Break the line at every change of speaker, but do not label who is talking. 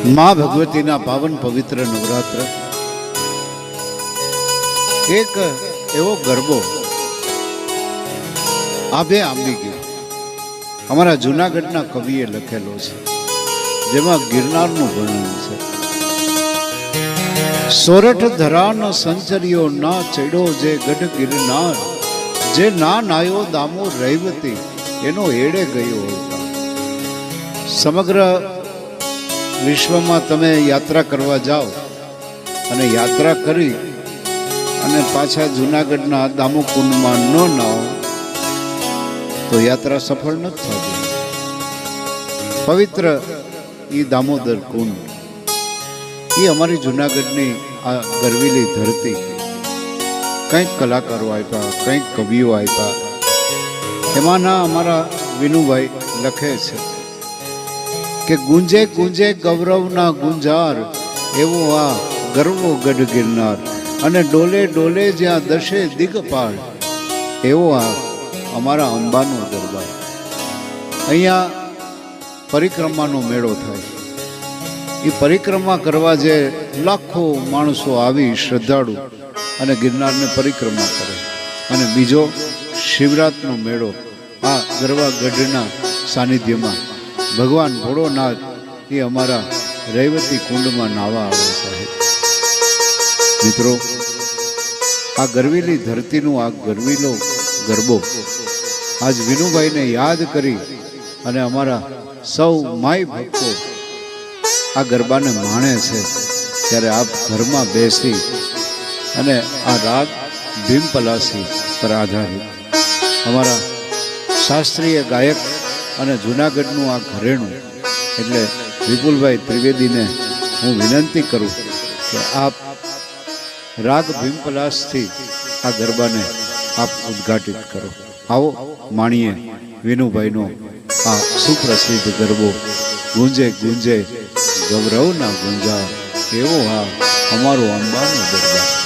मां भगवतीना पावन पवित्र नवरात्र एक एवो गरबो आभे आंबी गयो अमरा जूनागढ़ना कविए लखेलो छे जेमां गिरनारनुं वर्णन छे। सोरठ धरानो संचरियो ना चढ़ो जे गढ़ गिरनार जे ना नायो दामो रैवती एनो एड़े गयो होता। समग्र विश्व में तमे यात्रा करवा जाओ अने यात्रा करी अने पाछा जूनागढ़ना दामोकुंड में न नाओ तो यात्रा सफल न थती। पवित्र ई दामोदर कुंड ये अमारी जूनागढ़नी आ गरवीली धरती कंईक कलाकारो आप्या कंईक कविओ आप्या एमाना अमारा विनुभाई लखे छे के गुंजे गुंजे गौरवना गुंजार एवो आ गर्वो गढ़ गिरनार अने डोले डोले ज्यां दशे दिगपाल एवो आ अमारा अंबानो दरबार। अहींया परिक्रमानो मेळो थाय। ई परिक्रमा करवा जे लाखों माणसो आवी श्रद्धाळु अने गिरनारने परिक्रमा करे अने बीजो शिवरातनो मेळो आ गरवा गढ़ना सानिध्यमां भगवान भोळोनाथ ये अमारा रेवती कुंड में नावा आवे साहेब। मित्रों आ गरवीली धरती नु आ गरवीलो गरबो आज विनुभाई ने याद करी अने अमारा सौ माई भक्तो आ गरबा ने माणे छे त्यारे आप घर में बेसी अने आ राग भीमपलासी पर आधारित अमारा शास्त्रीय गायक अने जूनागढ़नु आ घरेणुं एटले विपुलभाई त्रिवेदी ने हूँ विनंती करूँ कि आप राग भीमपलास थी आ गरबा ने आप उद्घाटित करो। आओ माणीए विनुभाई नो आ सुप्रसिद्ध गरबो गूंजे गूंजे गौरवना गुंजा एवो आ अमारो अंबानो दरबार।